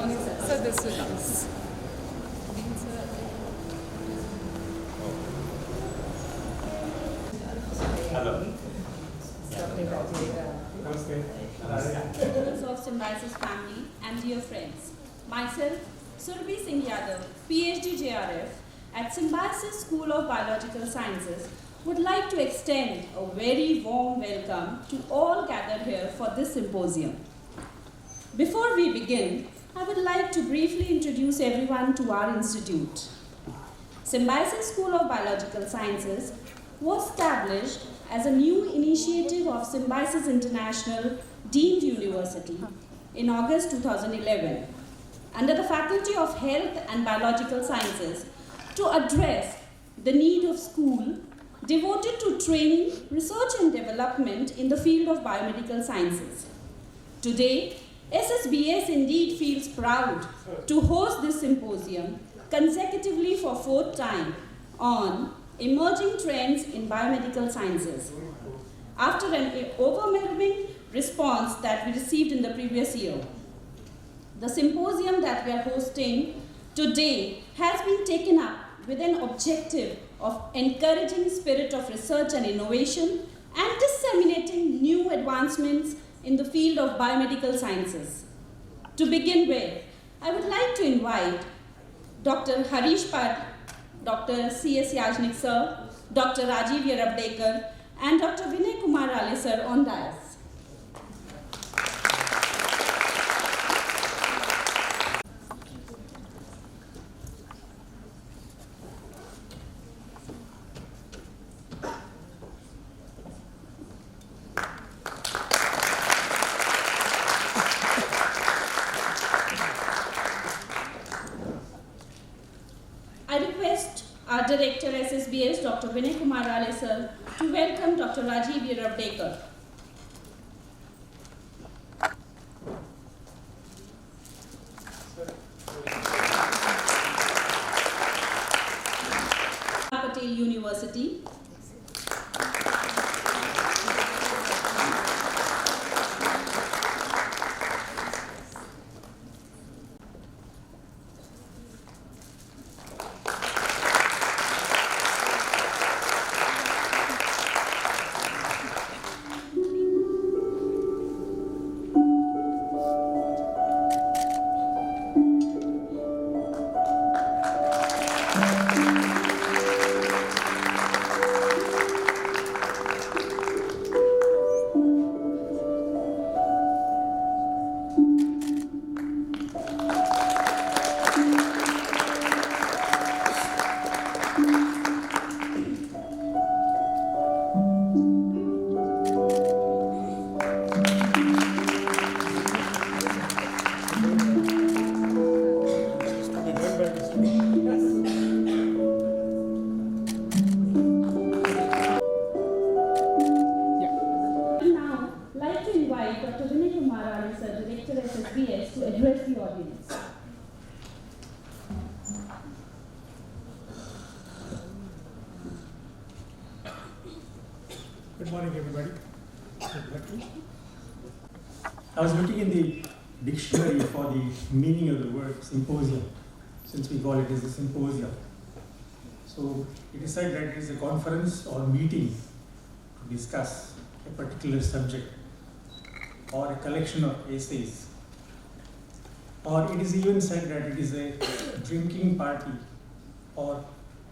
So this is Hello. Members of Symbiosis family and dear friends, myself, Surabhi Singh Yadav, PhD JRF at Symbiosis School of Biological Sciences, would like to extend a very warm welcome to all gathered here for this symposium. Before we begin, I would like to briefly introduce everyone to our institute. Symbiosis School of Biological Sciences was established as a new initiative of Symbiosis International deemed university in August 2011 under the Faculty of Health and Biological Sciences to address the need of school devoted to training, research and development in the field of biomedical sciences. Today, SSBS indeed feels proud to host this symposium consecutively for fourth time on emerging trends in biomedical sciences. After an overwhelming response that we received in the previous year, the symposium that we are hosting today has been taken up with an objective of encouraging spirit of research and innovation and disseminating new advancements in the field of biomedical sciences. To begin with, I would like to invite Dr. Harish Pat, Dr. C.S. Yajnik sir, Dr. Rajiv Yarabdekar, and Dr. Vinay Kumar Ale sir on dais. I request our Director SSBS, Dr. Vinay Kumar Ale sir, to welcome Dr. Rajiv Yarabdekar. Patel University. Dr. Vinay Kumar Ale sir, Director SSBS, to address the audience. Good morning, everybody. I was looking in the dictionary for the meaning of the word symposium, since we call it as a symposium. So it is said that it is a conference or meeting to discuss a particular subject or a collection of essays. Or it is even said that it is a drinking party or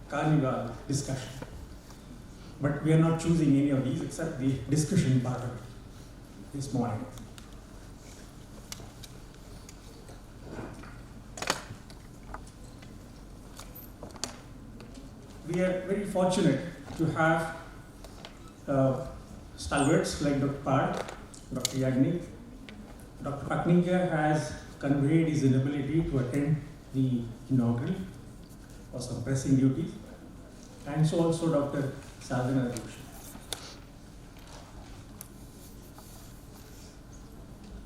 carnival discussion. But we are not choosing any of these except the discussion part of it this morning. We are very fortunate to have stalwarts like Dr. Pad, Dr. Yagnik. Dr. Pakninga has conveyed his inability to attend the inaugural for some pressing duties, and so also Dr. Sadhana Joshi.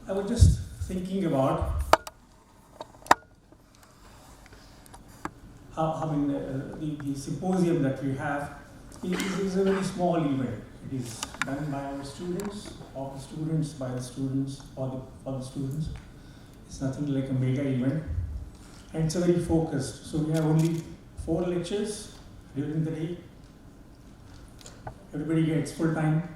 I was just thinking about the symposium that we have is a very small event. It is done by our students, of the students, by the students, for the students. It's nothing like a mega event. And it's a very focused. So we have only 4 lectures during the day. Everybody gets full time.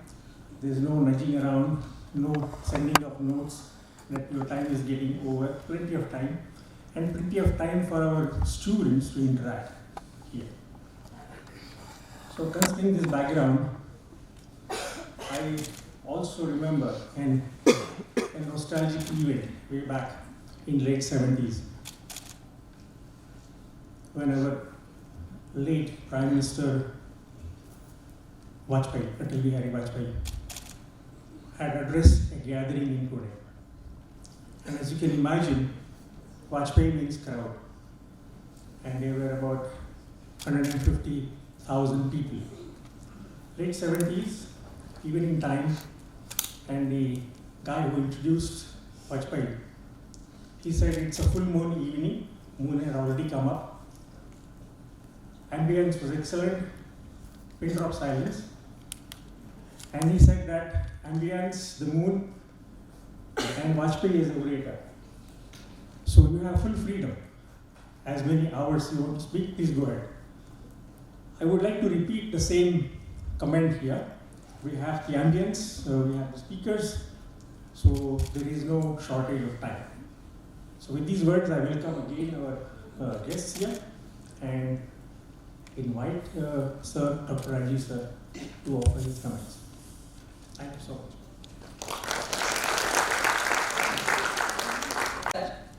There's no nudging around, no sending of notes that your time is getting over. Plenty of time. And plenty of time for our students to interact here. So considering this background, I also remember a nostalgic event way back in late 70s when our late Prime Minister Vajpayee, Atal Bihari Vajpayee, had addressed a gathering in Pune. And as you can imagine, Vajpayee means crowd. And there were about 150,000 people. Late 70s, evening time, and the guy who introduced Vajpayee, he said it's a full moon evening, moon had already come up. Ambience was excellent, pin drop silence. And he said that ambience, the moon, and Vajpayee is the orator. So you have full freedom. As many hours you want to speak, please go ahead. I would like to repeat the same comment here. We have the ambience, we have the speakers, so there is no shortage of time. So with these words, I welcome again our guests here and invite Sir Dr. Rajiv Sir to offer his comments. Thank you so much.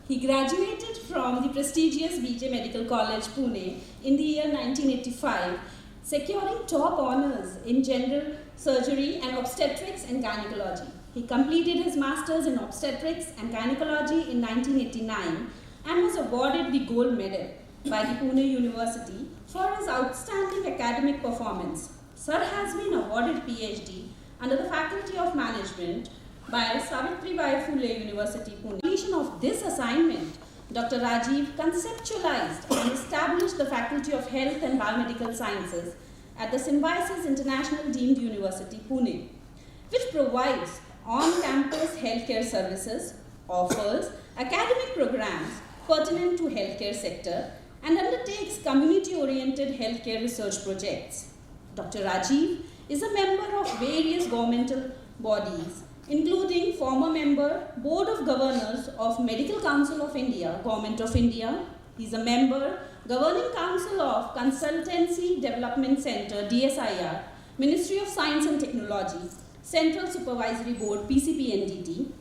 He graduated from the prestigious Biomedical College, Pune in the year 1985, securing top honors in general surgery and obstetrics and gynecology. He completed his masters in obstetrics and gynecology in 1989 and was awarded the gold medal by the Pune University for his outstanding academic performance. Sir has been awarded PhD under the Faculty of Management by Savitribai Phule University, Pune. Completion of this assignment, Dr. Rajiv conceptualized and established the Faculty of Health and Biomedical Sciences at the Symbiosis International Deemed University, Pune, which provides on-campus healthcare services, offers academic programs pertinent to healthcare sector, and undertakes community-oriented healthcare research projects. Dr. Rajiv is a member of various governmental bodies, including former member, Board of Governors of Medical Council of India, Government of India. He is a member, Governing Council of Consultancy Development Center, DSIR, Ministry of Science and Technology, Central Supervisory Board, PCPNDT,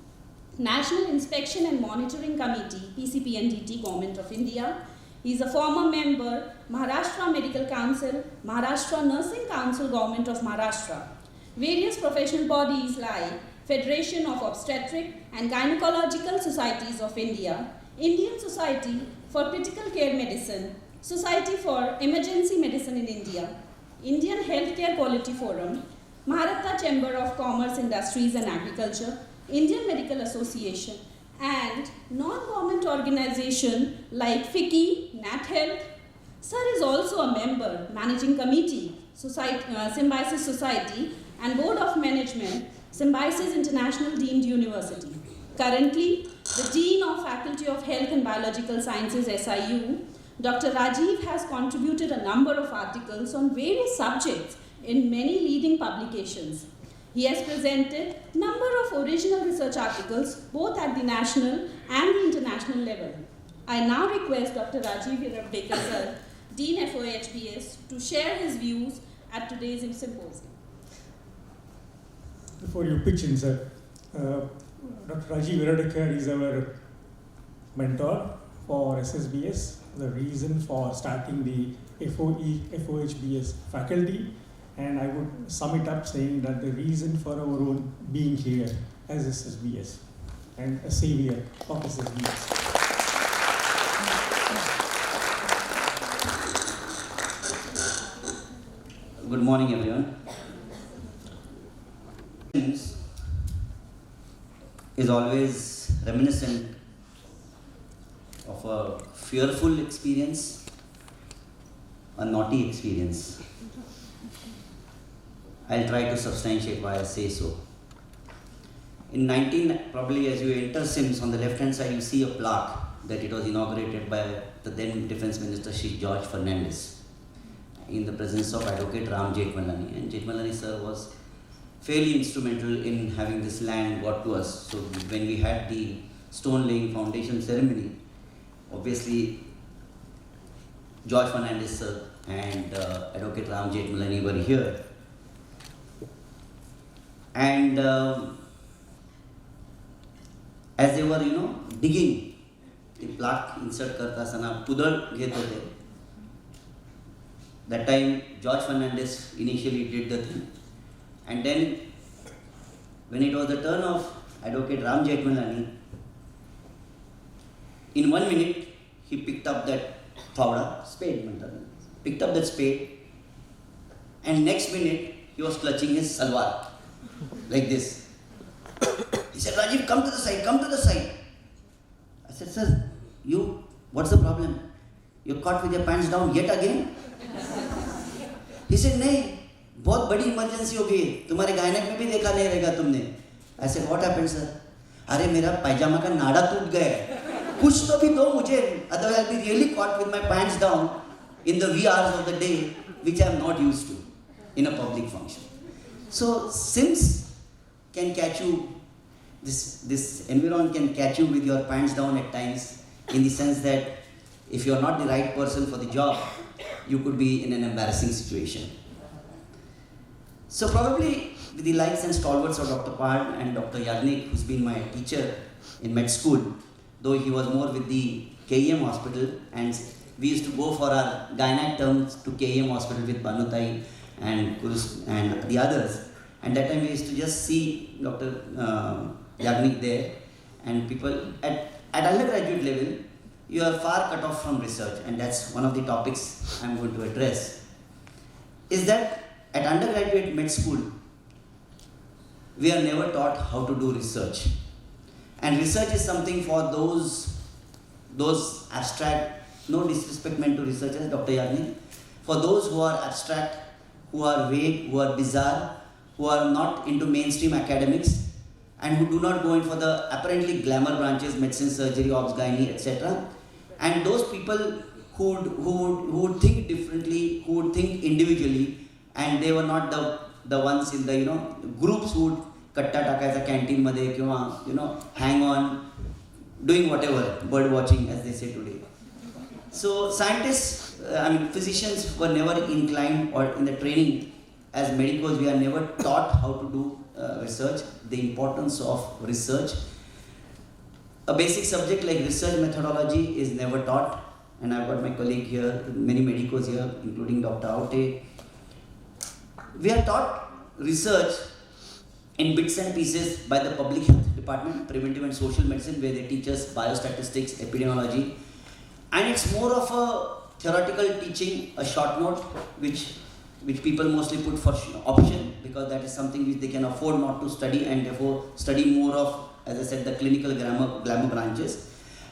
National Inspection and Monitoring Committee, PCPNDT, Government of India. He is a former member, Maharashtra Medical Council, Maharashtra Nursing Council, Government of Maharashtra. Various professional bodies like Federation of Obstetric and Gynecological Societies of India, Indian Society for Critical Care Medicine, Society for Emergency Medicine in India, Indian Healthcare Quality Forum, Maharashtra Chamber of Commerce, Industries and Agriculture, Indian Medical Association, and non-government organization like FICCI, Nat Health. Sir is also a member, Managing Committee, Symbiosis Society, and Board of Management, Symbiosis International Deemed University. Currently, the Dean of Faculty of Health and Biological Sciences, SIU, Dr. Rajiv has contributed a number of articles on various subjects in many leading publications. He has presented a number of original research articles both at the national and the international level. I now request Dr. Rajiv Hirabdekar sir, Dean FOHBS, to share his views at today's symposium. Before you pitch in, sir, Dr. Rajiv Hirabdekar is our mentor for SSBS, the reason for starting the FOHBS faculty. And I would sum it up saying that the reason for our own being here as SSBS and a savior of SSBS. Good morning, everyone. Is always reminiscent of a fearful experience, a naughty experience. I'll try to substantiate why I say so. In 19, probably as you enter SIMS, on the left hand side you see a plaque that it was inaugurated by the then Defence Minister Shri George Fernandez in the presence of Advocate Ram Jethmalani. And Jethmalani sir was fairly instrumental in having this land brought to us. So when we had the stone laying foundation ceremony, obviously George Fernandez sir and Advocate Ram Jethmalani were here. And as they were, digging, the plaque insert karta sana pudal घेत होते. That time George Fernandez initially did the thing, and then when it was the turn of Advocate Ram Jethmalani, in 1 minute he picked up that fauda, spade, picked up that spade, and next minute he was clutching his salwar like this. He said, Rajiv, come to the side, come to the side. I said, sir, what's the problem? You're caught with your pants down yet again? He said, नहीं, बहुत बड़ी emergency हो गई, तुम्हारे गायनक में भी देखा नहीं रहेगा तुमने. I said, what happened, sir? अरे मेरा पायजामा का नाड़ा टूट गया है. कुछ तो भी दो मुझे, otherwise I'll be really caught with my pants down in the wee hours of the day, which I'm not used to in a public function. So SIMS can catch you, this environment can catch you with your pants down at times, in the sense that if you're not the right person for the job, you could be in an embarrassing situation. So probably with the likes and stalwarts of Dr. Pad and Dr. Yagnik, who's been my teacher in med school, though he was more with the KEM hospital, and we used to go for our gynac terms to KEM hospital with Banutai and Kurus and the others. And that time we used to just see Dr. Yagnik there, and people at undergraduate level, you are far cut off from research, and that's one of the topics I'm going to address, is that at undergraduate med school, we are never taught how to do research. And research is something for those abstract, no disrespect meant to researchers, Dr. Yagnik, for those who are abstract, who are vague, who are bizarre, who are not into mainstream academics, and who do not go in for the apparently glamour branches, medicine, surgery, obs, gynae, etc. And those people who would think differently, who would think individually, and they were not the ones in the groups who would katta takaisa canteen madhe kiwa hang on, doing whatever, bird watching as they say today. So scientists, physicians were never inclined, or in the training as medicals we are never taught how to do research, the importance of research. A basic subject like research methodology is never taught, and I've got my colleague here, many medicals here, including Dr. Aute. We are taught research in bits and pieces by the public health department, preventive and social medicine, where they teach us biostatistics, epidemiology, and it's more of a theoretical teaching, a short note, which people mostly put for option, because that is something which they can afford not to study, and therefore study more of, as I said, the clinical glamour branches.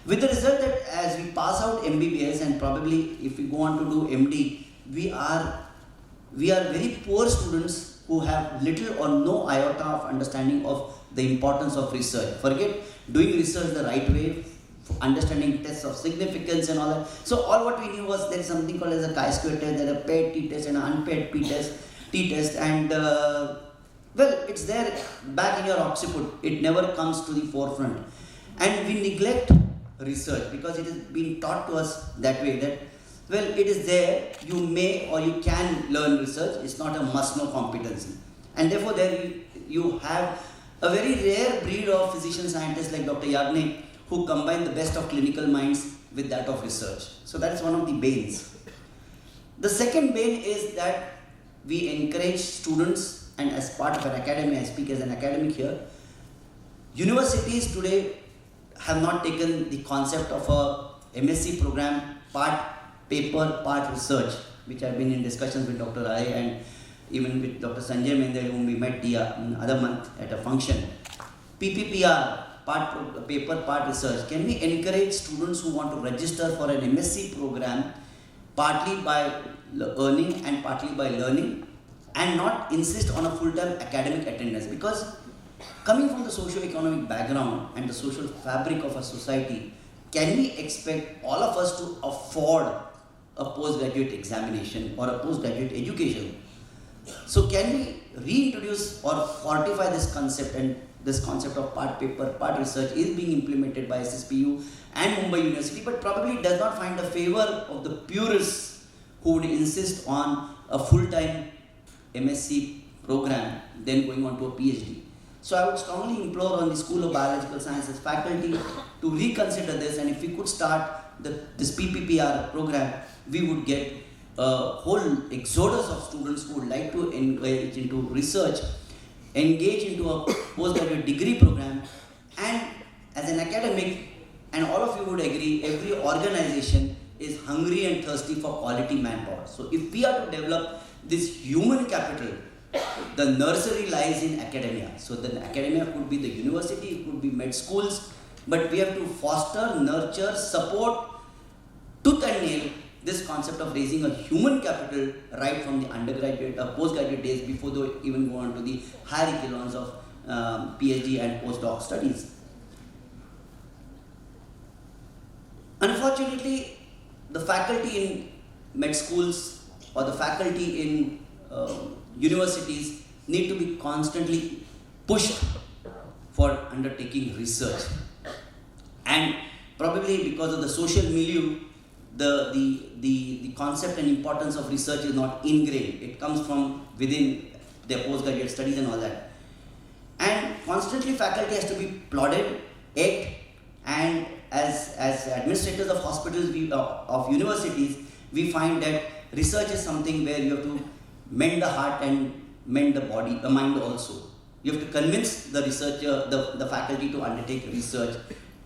With the result that as we pass out MBBS, and probably if we go on to do MD, we are very poor students who have little or no iota of understanding of the importance of research. Forget doing research the right way, understanding tests of significance and all that. So all what we knew was there is something called as a chi-square test, there is a paired t-test and an unpaired t-test, and it's there back in your occiput. It never comes to the forefront. And we neglect research because it is being taught to us that way, that it is there, you may or you can learn research, it's not a must-know competency. And therefore there you have a very rare breed of physician scientists like Dr. Yagnik, who combine the best of clinical minds with that of research. So that is one of the banes. The second bane is that we encourage students, and as part of an academy, I speak as an academic here, universities today have not taken the concept of a MSc program, part paper, part research, which I've been in discussions with Dr. Rai and even with Dr. Sanjay Mendel, whom we met the other month at a function. PPPR, part paper, part research. Can we encourage students who want to register for an MSc program partly by earning and partly by learning, and not insist on a full-time academic attendance? Because Coming from the socio-economic background and the social fabric of a society, can we expect all of us to afford a postgraduate examination or a postgraduate education? So can we reintroduce or fortify this concept, and this concept of part paper, part research is being implemented by SSPU and Mumbai University, but probably does not find the favor of the purists who would insist on a full-time MSc program, then going on to a PhD. So I would strongly implore on the School of Biological Sciences faculty to reconsider this, and if we could start this PPPR program, we would get a whole exodus of students who would like to engage into research, engage into a postgraduate degree program, and as an academic, and all of you would agree, every organization is hungry and thirsty for quality manpower. So if we are to develop this human capital, the nursery lies in academia. So the academia could be the university, it could be med schools, but we have to foster, nurture, support, tooth and nail, this concept of raising a human capital right from the undergraduate or postgraduate days before they even go on to the higher echelons of PhD and postdoc studies. Unfortunately, the faculty in med schools or the faculty in universities need to be constantly pushed for undertaking research. And probably because of the social milieu, the concept and importance of research is not ingrained. It comes from within their postgraduate studies and all that. And constantly faculty has to be plodded, egged, and as administrators of hospitals, of universities, we find that research is something where you have to mend the heart and mend the body, the mind also. You have to convince the researcher, the faculty to undertake research,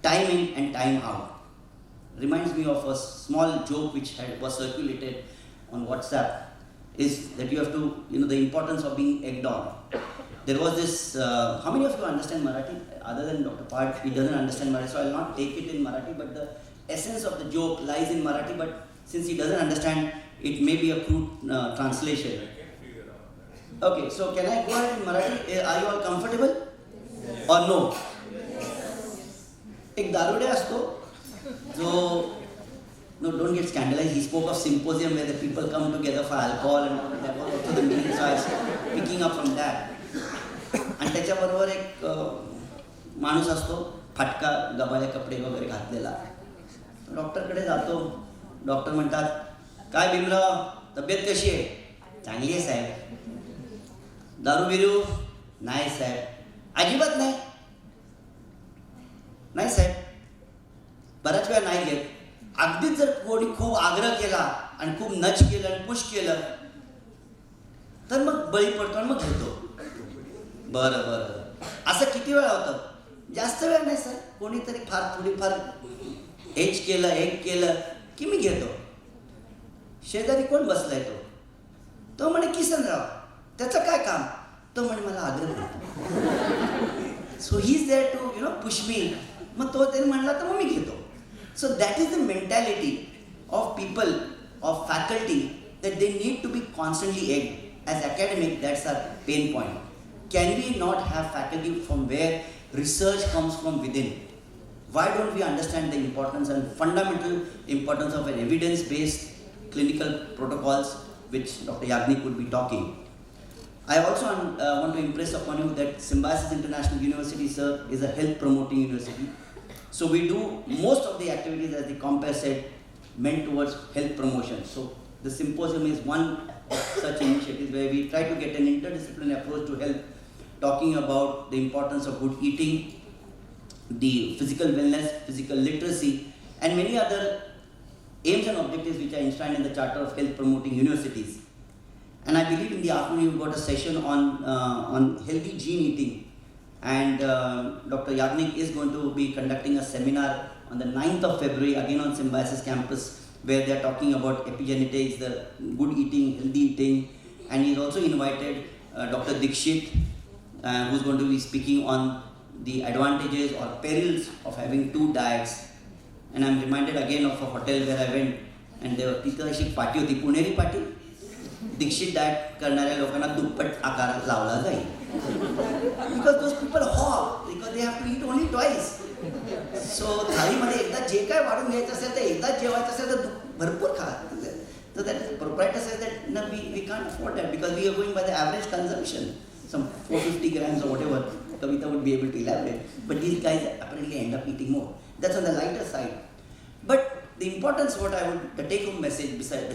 time in and time out. Reminds me of a small joke which was circulated on WhatsApp, is that you have to, the importance of being egged on. There was this, how many of you understand Marathi? Other than Dr. Part, he doesn't understand Marathi, so I'll not take it in Marathi, but the essence of the joke lies in Marathi, but since he doesn't understand, it may be a crude translation. Okay, so can I go ahead in Marathi? Are you all comfortable? Yes. Or no? Yes. एक दारुडे असतो जो, no, don't get scandalized. He spoke of Symposium where the people come together for alcohol and all that. Was also the meaning, so I was picking up from that. आणि त्याच्याबरोबर एक माणूस असतो फटका गबाळे कपडे वगैरे घातलेला. डॉक्टरकडे जातो. डॉक्टर म्हणतात, काय भीमराव, तब्येत कशी आहे? चांगली आहे साहेब. दारू बिरू? नाही साहेब. अजिबात नाही? नाही साहेब. बराच वेळा नाही घेत. अगदीच जर कोणी खूप आग्रह केला आणि खूप नच केलं आणि पुश केलं तर मग बळी पडतो आणि मग घेतो. बरं बरं. असं किती वेळा होतं? जास्त वेळ नाही सर. कोणीतरी थोडीफार एज केलं, एक केलं की मी घेतो. शेजारी कोण बसलाय तो म्हणे किसनराव. त्याचं काय काम? तो म्हणे मला आग्रह करतो. So he is there to push me. मग तो त्यांनी म्हणला तर मग मी घेतो. So that is the mentality of people, of faculty, that they need to be constantly egged. As academic, that's our pain point. Can we not have faculty from where research comes from within? Why don't we understand the importance and fundamental importance of an evidence-based clinical protocols, which Dr. Yagnik would be talking. I also want to impress upon you that Symbiosis International University, sir, is a health promoting university. So we do most of the activities, as the compare said, meant towards health promotion. So the symposium is one of such initiatives where we try to get an interdisciplinary approach to health, talking about the importance of good eating, the physical wellness, physical literacy, and many other aims and objectives which are enshrined in the Charter of Health Promoting Universities. And I believe in the afternoon you've got a session on healthy gene eating. And Dr. Yagnik is going to be conducting a seminar on the 9th of February, again on Symbiosis campus, where they are talking about epigenetics, the good eating, healthy eating. And he's also invited Dr. Dikshit, who's going to be speaking on the advantages or perils of having two diets. And I'm reminded again of a hotel where I went, and there was तिथं अशी पाटी होती, पुणेरी पाटी. Dixit diet करणाऱ्या लोकांना दुप्पट आकार लावला जाईल. Because those people hog, because they have to eat only twice. So थाळीमध्ये एकदा जे काय वाढून घ्यायचं असेल तर एकदाच जेवायचं असेल तर भरपूर खा. So that proprietor says that no, we can't afford that because we are going by the average consumption, some 450 grams or whatever. Kavita would be able to elaborate, but these guys apparently end up eating more. That's on the lighter side. But the importance, what I would, the take-home message beside the